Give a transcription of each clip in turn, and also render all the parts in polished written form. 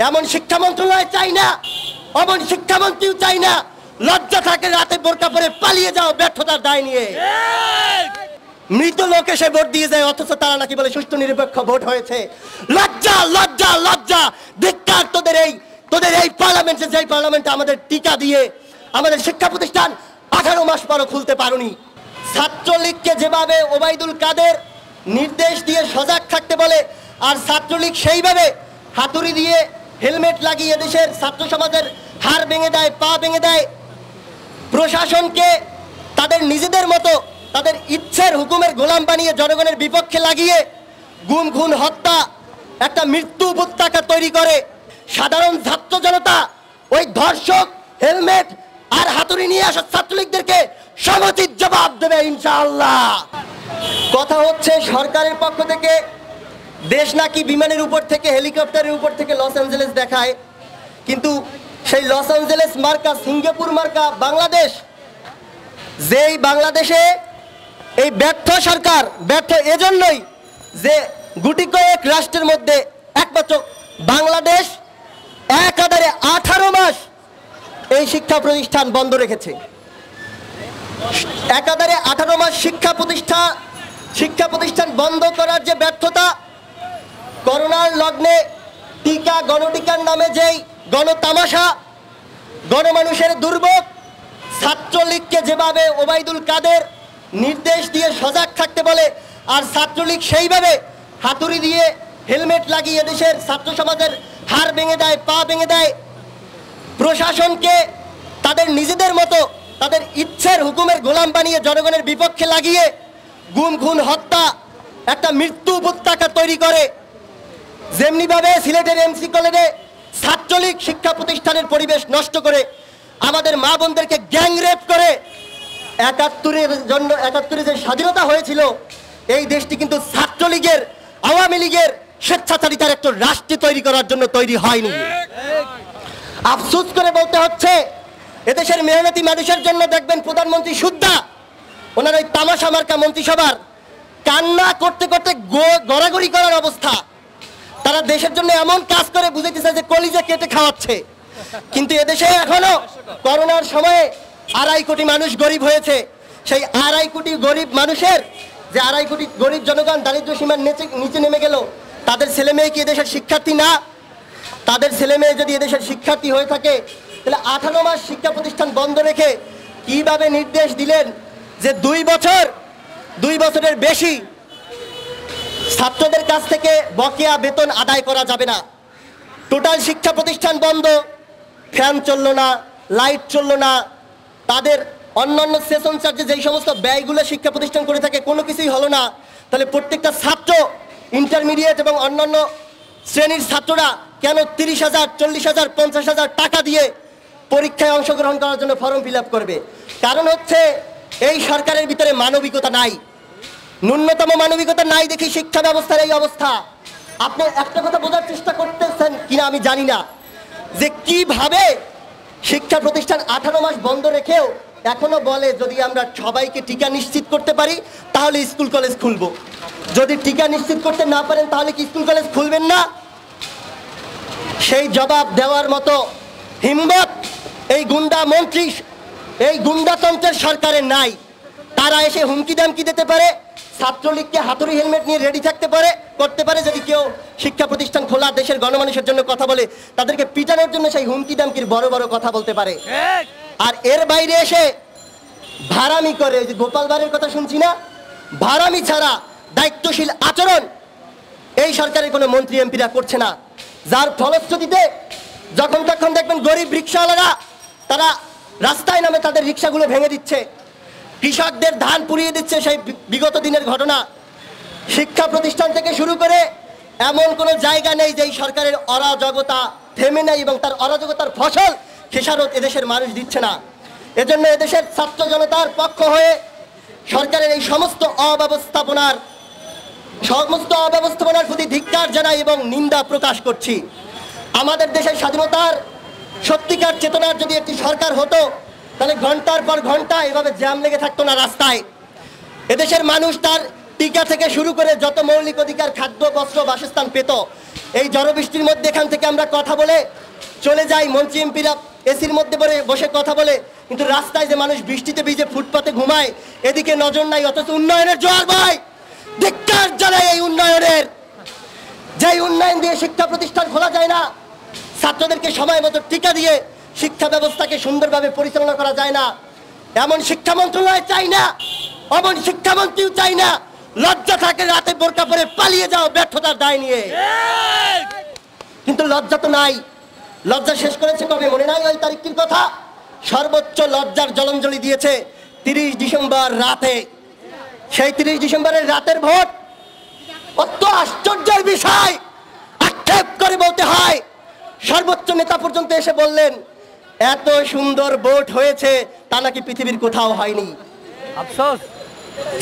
এমন শিক্ষা মন্ত্রণালয় চাই না, অমন শিক্ষামন্ত্রীও চাই না। লজ্জা থাকে রাতে বোরকা পরে পালিয়ে যাও ব্যর্থতার দায় নিয়ে। মৃত লোক এসে ভোট দিয়ে যায়, অথচ তারা নাকি বলে সুষ্ঠু নিরপেক্ষ ভোট হয়েছে। লজ্জা লজ্জা লজ্জা! ধিক্কার তোদের এই পার্লামেন্টে, যেই পার্লামেন্টে আমাদের টিকা দিয়ে আমাদের শিক্ষা প্রতিষ্ঠান 18 মাস পরও খুলতে পারোনি। ছাত্রলীগকে যেভাবে ওবায়দুল কাদের নির্দেশ দিয়ে সজাগ থাকতে বলে, আর ছাত্রলীগ সেইভাবে হাতুড়ি দিয়ে হেলমেট লাগিয়ে দেশের ছাত্র সমাজের হাড় ভেঙে দেয়, পা ভেঙে দেয়। প্রশাসনকে তাদের নিজেদের মতো তাদের ইচ্ছের হুকুমের গোলাম বানিয়ে জনগণের বিপক্ষে লাগিয়ে গুম খুন হত্যা একটা মৃত্যু উপত্যকা তৈরি করে। সাধারণ ছাত্র জনতা ওই ধর্ষক, হেলমেট আর হাতুড়ি নিয়ে আসা ছাত্রলীগদেরকে সমুচিত জবাব দেবে ইনশাআল্লাহ। কথা হচ্ছে সরকারের পক্ষ থেকে দেশ নাকি বিমানের উপর থেকে, হেলিকপ্টারের উপর থেকে লস অ্যাঞ্জেলেস দেখায়, কিন্তু সেই লস অ্যাঞ্জেলেস মার্কা, সিঙ্গাপুর মার্কা বাংলাদেশ, যেই বাংলাদেশে এই ব্যর্থ সরকার, ব্যর্থ এজন্যই যে গুটি কয়েক রাষ্ট্রের মধ্যে একমাত্র বাংলাদেশ একাধারে 18 মাস এই শিক্ষা প্রতিষ্ঠান বন্ধ রেখেছে। একাধারে 18 মাস শিক্ষা প্রতিষ্ঠান বন্ধ করার যে ব্যর্থতা, করোনার লগ্নে টিকা, গণটিকার নামে যেই গণতামাশা, গণমানুষের দুর্ভোগ, ছাত্রলীগকে যেভাবে ওবায়দুল কাদের নির্দেশ দিয়ে সজাগ থাকতে বলে, আর ছাত্রলীগ সেইভাবে হাতুড়ি দিয়ে হেলমেট লাগিয়ে দেশের ছাত্র সমাজের হাড় ভেঙে দেয়, পা ভেঙে দেয়। প্রশাসনকে তাদের নিজেদের মতো তাদের ইচ্ছের হুকুমের গোলাম বানিয়ে জনগণের বিপক্ষে লাগিয়ে গুম খুন হত্যা একটা মৃত্যু উপত্যকা তৈরি করে। যেমনিভাবে সিলেটের এমসি কলেজে ছাত্রলীগ শিক্ষা প্রতিষ্ঠানের পরিবেশ নষ্ট করে আমাদের মা বোনদেরকে গ্যাং রেপ করে ৭১ যে স্বাধীনতা হয়েছিল, এই দেশটি কিন্তু ছাত্রলীগের, আওয়ামী লীগের স্বেচ্ছাচারিতার একটা রাষ্ট্র তৈরি করার জন্য তৈরি হয়নি। আফসোস করে বলতে হচ্ছে, এদেশের মেহনতি মানুষের জন্য দেখবেন প্রধানমন্ত্রী সুদ্ধা ওনার ওই তামাশা মার্কা মন্ত্রিসভার কান্না করতে করতে গড়াগড়ি করার অবস্থা। তারা দেশের জন্য এমন কাজ করে বুঝাইতেছে যে কলিজা কেটে খাওয়াচ্ছে, কিন্তু এদেশে এখনো করোনার সময়ে 2.5 কোটি মানুষ গরিব হয়েছে। সেই 2.5 কোটি গরিব মানুষের, যে 2.5 কোটি গরিব জনগণ দারিদ্র সীমার নিচে নেমে গেল, তাদের ছেলে মেয়ে কি এদেশের শিক্ষার্থী না? তাদের ছেলে মেয়ে যদি এদেশের শিক্ষার্থী হয়ে থাকে, তাহলে 18 মাস শিক্ষা প্রতিষ্ঠান বন্ধ রেখে কিভাবে নির্দেশ দিলেন যে 2 বছরের বেশি ছাত্রদের কাছ থেকে বকেয়া বেতন আদায় করা যাবে না। টোটাল শিক্ষা প্রতিষ্ঠান বন্ধ, ফ্যান চললো না, লাইট চললো না, তাদের অন্যান্য সেশন চার্জে যেই সমস্ত ব্যয়গুলো শিক্ষা প্রতিষ্ঠান করে থাকে কোনো কিছুই হলো না। তাহলে প্রত্যেকটা ছাত্র, ইন্টারমিডিয়েট এবং অন্যান্য শ্রেণীর ছাত্ররা কেন 30,000, 40,000, 50,000 টাকা দিয়ে পরীক্ষায় অংশগ্রহণ করার জন্য ফর্ম ফিল আপ করবে? কারণ হচ্ছে এই সরকারের ভিতরে মানবিকতা নাই, ন্যূনতম মানবিকতা নাই দেখি শিক্ষা ব্যবস্থার এই অবস্থা। আপনি একটা কথা বোঝার চেষ্টা করতেছেন কিনা আমি জানি না, যে কিভাবে শিক্ষা প্রতিষ্ঠান 18 মাস বন্ধ রেখেও এখনো বলে যদি আমরা সবাইকে টিকা নিশ্চিত করতে পারি তাহলে স্কুল কলেজ খুলবো। যদি টিকা নিশ্চিত করতে না পারেন তাহলে কি স্কুল কলেজ খুলবেন না? সেই জবাব দেওয়ার মতো হিম্মত এই গুন্ডা মন্ত্রী, এই গুন্ডাতন্ত্রের সরকারের নাই। তারা এসে হুমকি দামকি দিতে পারে, ছাত্রলীগকে হাতুড়ি হেলমেট নিয়ে রেডি করতে পারে। যদি কেউ শিক্ষা প্রতিষ্ঠান খোলা দেশের গণমানুষের জন্য কথা বলে, তাদেরকে পিটানোর জন্য সেই হুমকি দামকির বড় বড় কথা বলতে পারে। আর এর বাইরে এসে ভাড়ামি করে, ওই যে গোপাল ভাঁড়ের কথা শুনছি না, ভাড়ামি ছাড়া দায়িত্বশীল আচরণ এই সরকারের কোনো মন্ত্রী এমপিরা করছে না। যার ফলশ্রুতিতে যখন তখন দেখবেন গরিব রিক্সাওয়ালারা তারা রাস্তায় নামে তাদের রিক্সাগুলো ভেঙে দিচ্ছে, কৃষকদের ধান পুড়িয়ে দিচ্ছে। সেই বিগত দিনের ঘটনা। শিক্ষা প্রতিষ্ঠান থেকে শুরু করে এমন কোনো জায়গা নেই যে এই সরকারের অরাজকতা থেমে নেই এবং তার অরাজকতার ফসল খেসারত এদেশের মানুষ দিচ্ছে না। এজন্য এদেশের ছাত্র জনতার পক্ষ হয়ে সরকারের এই সমস্ত অব্যবস্থাপনার প্রতি ধিক্কার জানাই এবং নিন্দা প্রকাশ করছি। আমাদের দেশের স্বাধীনতার সত্যিকার চেতনার যদি একটি সরকার হতো, তাহলে ঘন্টার পর ঘন্টা এভাবে জ্যাম লেগে থাকতো না রাস্তায়। এদেশের মানুষ তার টিকা থেকে শুরু করে যত মৌলিক অধিকার, খাদ্য, বস্ত্র, বাসস্থান পেত, এই ঝড় বৃষ্টির মধ্যে এখান থেকে আমরা কথা বলে চলে যাই, মন্ত্রী এমপিরা এসির মধ্যে বসে কথা বলে, কিন্তু রাস্তায় যে মানুষ বৃষ্টিতে ভিজে ফুটপাতে ঘুমায়, এদিকে নজর নাই। অথচ উন্নয়নের জোয়ার ভাই, ধিক্কার জানাই এই উন্নয়নের। যেই উন্নয়ন দিয়ে শিক্ষা প্রতিষ্ঠান খোলা যায় না, ছাত্রদেরকে সময় মতো টিকা দিয়ে শিক্ষা ব্যবস্থাকে সুন্দরভাবে পরিচালনা করা যায় না, এমন শিক্ষা মন্ত্রণালয় চাই না, অমন শিক্ষামন্ত্রীও চাই না। লজ্জা থাকে রাতে বোরকা পরে পালিয়ে যাও ব্যর্থতার দায় নিয়ে, কিন্তু লজ্জা তো নাই। লজ্জা শেষ করেছে কবে মনে নাই? ওই তারিখটির কথা, সর্বোচ্চ লজ্জার জলাঞ্জলি দিয়েছে 30 ডিসেম্বর রাতে। সেই 30 ডিসেম্বরের রাতের ভোট অত আশ্চর্যের বিষয়, আক্ষেপ করে বলতে হয়, সর্বোচ্চ নেতা পর্যন্ত এসে বললেন এত সুন্দর ভোট হয়েছে তা নাকি পৃথিবীর কোথাও হয়নি। আফসোস,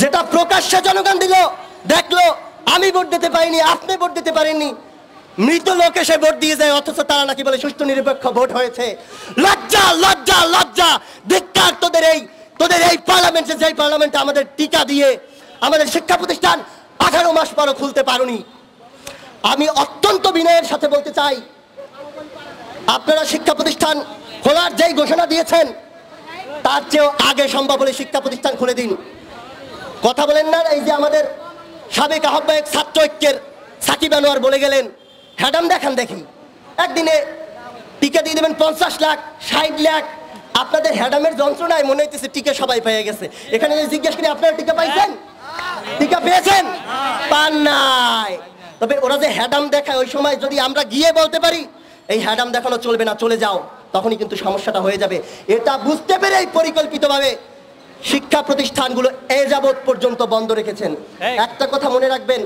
যেটা প্রকাশ্যে জনগণ দিল, দেখলো, আমি ভোট দিতে পারিনি, আপনি ভোট দিতে পারেননি, মৃত লোক এসে ভোট দিয়ে যায়, অথচ তারা নাকি বলে সুষ্ঠু নিরপেক্ষ ভোট হয়েছে। লজ্জা, লজ্জা, লজ্জা, ধিক্কার তোদের এই পার্লামেন্টে, যেই পার্লামেন্টে আমাদের টিকা দিয়ে আমাদের শিক্ষা প্রতিষ্ঠান 18 মাস পরও খুলতে পারোনি। আমি অত্যন্ত বিনয়ের সাথে বলতে চাই, আপনারা শিক্ষা প্রতিষ্ঠান খোলার যেই ঘোষণা দিয়েছেন তার চেয়েও আগে সম্ভব হলে শিক্ষা প্রতিষ্ঠান খুলে দিন। কথা বলেন না, এই যে আমাদের সাবেক আহ্বায়ক ছাত্র ঐক্যের সাকিব আনোয়ার বলে গেলেন, হ্যাডাম দেখান দেখি, একদিনে টিকা দিয়ে দেবেন 50 লাখ 60 লাখ। আপনাদের হ্যাডামের যন্ত্রণায় মনে হইতেছে টিকা সবাই পেয়ে গেছে। এখানে জিজ্ঞেস করি, আপনারা টিকা পাইছেন? টিকা পেয়েছেন? পান নাই। তবে ওরা যে হ্যাডাম দেখায়, ওই সময় যদি আমরা গিয়ে বলতে পারি এই হ্যাডাম দেখানো চলবে না, চলে যাও, তখনই কিন্তু সমস্যাটা হয়ে যাবে। এটা বুঝতে পেরে পরিকল্পিতভাবে শিক্ষা প্রতিষ্ঠানগুলো এ যাবৎ পর্যন্ত বন্ধ রেখেছেন। একটা কথা মনে রাখবেন,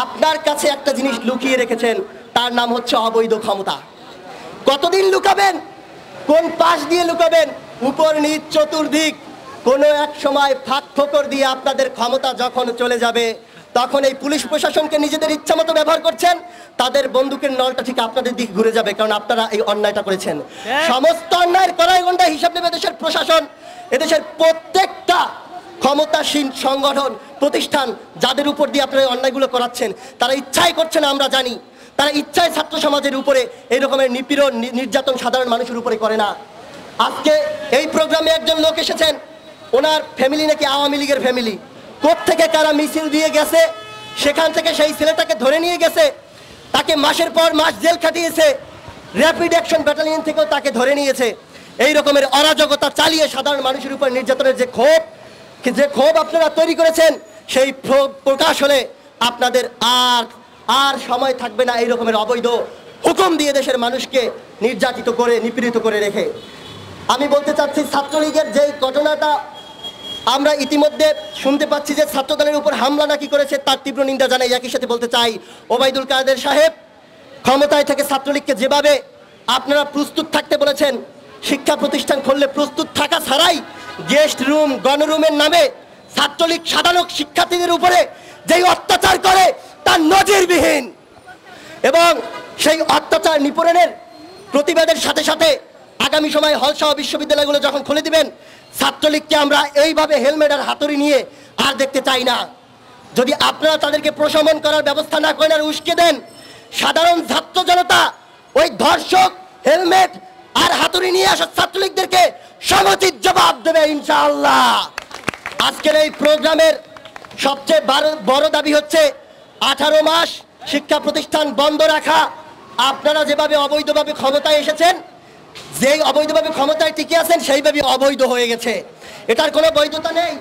আপনার কাছে একটা জিনিস লুকিয়ে রেখেছেন, তার নাম হচ্ছে অবৈধ ক্ষমতা। কতদিন লুকাবেন? কোন পাশ দিয়ে লুকাবেন? উপর নিচ চতুর্দিক কোনো এক সময় ফাঁক ফোকর দিয়ে আপনাদের ক্ষমতা যখন চলে যাবে, তখন এই পুলিশ প্রশাসনকে নিজেদের ইচ্ছা মতো ব্যবহার করছেন, তাদের বন্দুকের নলটা ঠিক আপনাদের দিকে ঘুরে যাবে, কারণ আপনারা এই অন্যায়টা করেছেন। সমস্ত অন্যায়ের কড়াই গন্ডা হিসাব নেবে দেশের প্রশাসন। এদেশের প্রত্যেকটা ক্ষমতাসীন সংগঠন প্রতিষ্ঠান যাদের উপর দিয়ে আপনারা এই অন্যায়গুলো করাচ্ছেন, তারা ইচ্ছাই করছে না, আমরা জানি। তারা ইচ্ছায় ছাত্র সমাজের উপরে এই রকমের নিপীড়ন নির্যাতন সাধারণ মানুষের উপরে করে না। আজকে এই প্রোগ্রামে একজন লোক এসেছেন, ওনার ফ্যামিলি নাকি আওয়ামী লীগের ফ্যামিলি। কোত্থেকে কারা মিছিল দিয়ে গেছে, সেখান থেকে সেই ছেলেটাকে ধরে নিয়ে গেছে, তাকে মাসের পর মাস জেল খাটিয়েছে, র্যাপিড অ্যাকশন ব্যাটালিয়ন থেকেও তাকে ধরে নিয়েছে। এই রকমের অরাজকতা চালিয়ে সাধারণ মানুষের উপর নির্যাতনের যে ক্ষোভ আপনারা তৈরি করেছেন, সেই প্রকাশ হলে আপনাদের আর সময় থাকবে না এই রকমের অবৈধ হুকুম দিয়ে দেশের মানুষকে নির্যাতিত করে, নিপীড়িত করে রেখে। আমি বলতে চাচ্ছি, ছাত্রলীগের যেই ঘটনাটা আমরা ইতিমধ্যে শুনতে পাচ্ছি যে ছাত্রদলের উপর হামলা নাকি করেছে, তার তীব্র নিন্দা জানাই। একই সাথে বলতে চাই, ওবায়দুল কাদের সাহেব, ক্ষমতায় থেকে ছাত্রলীগকে যেভাবে আপনারা প্রস্তুত থাকতে বলেছেন, শিক্ষা প্রতিষ্ঠান খুললে প্রস্তুত থাকা ছাড়াই গেস্ট রুম, গণরুমের নামে ছাত্রলীগ সাধারণ শিক্ষার্থীদের উপরে যেই অত্যাচার করে তার নজিরবিহীন। এবং সেই অত্যাচার নিপীড়নের প্রতিবাদের সাথে সাথে আগামী সময় হলসহ বিশ্ববিদ্যালয়গুলো যখন খুলে দিবেন, ছাত্রলীগকে আমরা এইভাবে হেলমেট আর হাতুড়ি নিয়ে আর দেখতে চাই না। যদি আপনারা তাদেরকে প্রশমন করার ব্যবস্থা না করেন আর উস্কে দেন, সাধারণ ছাত্র জনতা ওই ধর্ষক, হেলমেট আর হাতুড়ি নিয়ে আসা ছাত্রলীগদেরকে সমুচিত জবাব দেবে ইনশাআল্লাহ। আজকের এই প্রোগ্রামের সবচেয়ে বড় দাবি হচ্ছে 18 মাস শিক্ষা প্রতিষ্ঠান বন্ধ রাখা। আপনারা যেভাবে অবৈধভাবে ক্ষমতায় এসেছেন, যেই অবৈধভাবে ক্ষমতায় টিকে আছেন, সেইভাবে অবৈধ হয়ে গেছে, এটার কোনো বৈধতা নেই,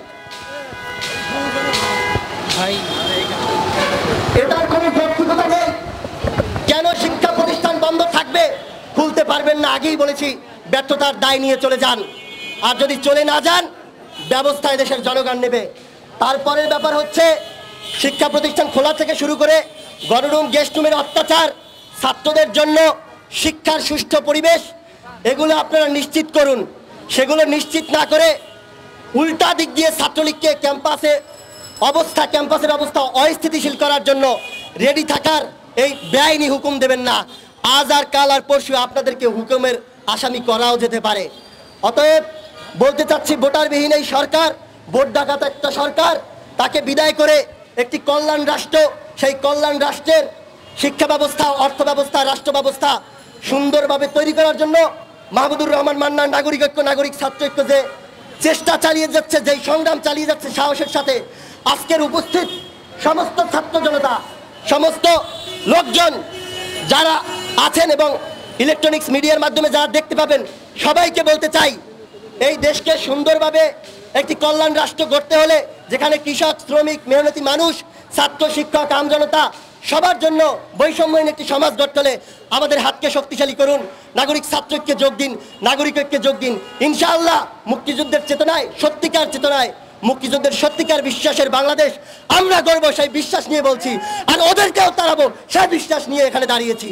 এটার কোনো যৌক্তিকতা নেই। কেন শিক্ষা প্রতিষ্ঠান বন্ধ থাকবে? খুলতে পারবেন না, আগেই বলেছি, ব্যর্থতার দায় নিয়ে চলে যান। আর যদি চলে না যান, ব্যবস্থা দেশের জনগণ নেবে। তারপরের ব্যাপার হচ্ছে, শিক্ষা প্রতিষ্ঠান খোলা থেকে শুরু করে গণরুম, গেস্ট রুমের অত্যাচার, ছাত্রদের জন্য শিক্ষার সুষ্ঠু পরিবেশ, এগুলো আপনারা নিশ্চিত করুন। সেগুলো নিশ্চিত না করে উল্টা দিক দিয়ে ছাত্রলীগকে ক্যাম্পাসের অবস্থা অস্থিতিশীল করার জন্য রেডি থাকার এই বেআইনি হুকুম দেবেন না। আজ আর কাল আর পরশু আপনাদেরকে হুকুমের আসামি করাও যেতে পারে। অতএব বলতে চাচ্ছি, ভোটারবিহীন এই সরকার, ভোট ডাকাত একটা সরকার, তাকে বিদায় করে একটি কল্যাণ রাষ্ট্র, সেই কল্যাণ রাষ্ট্রের শিক্ষা ব্যবস্থা, অর্থ ব্যবস্থা, রাষ্ট্র ব্যবস্থা সুন্দরভাবে তৈরি করার জন্য মাহমুদুর রহমান মান্নান নাগরিক ঐক্য, নাগরিক ছাত্র ঐক্য যে চেষ্টা চালিয়ে যাচ্ছে, যেই সংগ্রাম চালিয়ে যাচ্ছে সাহসের সাথে, আজকের উপস্থিত সমস্ত ছাত্র জনতা, সমস্ত লোকজন যারা আছেন এবং ইলেকট্রনিক্স মিডিয়ার মাধ্যমে যারা দেখতে পাবেন, সবাইকে বলতে চাই, এই দেশকে সুন্দরভাবে একটি কল্যাণ রাষ্ট্র গড়তে হলে যেখানে কৃষক, শ্রমিক, মেহনতি মানুষ, ছাত্র, শিক্ষক, আমজনতা সবার জন্য বৈষম্যহীন একটি সমাজ গড়তে হলে আমাদের হাতকে শক্তিশালী করুন। নাগরিক ছাত্র ঐক্যে যোগ দিন, নাগরিক ঐক্যে যোগ দিন। ইনশাআল্লাহ মুক্তিযুদ্ধের চেতনায়, সত্যিকার চেতনায়, মুক্তিযুদ্ধের সত্যিকার বিশ্বাসের বাংলাদেশ আমরা গড়ব, সেই বিশ্বাস নিয়ে বলছি, আর ওদেরকেও তাড়াবো সেই বিশ্বাস নিয়ে এখানে দাঁড়িয়েছি।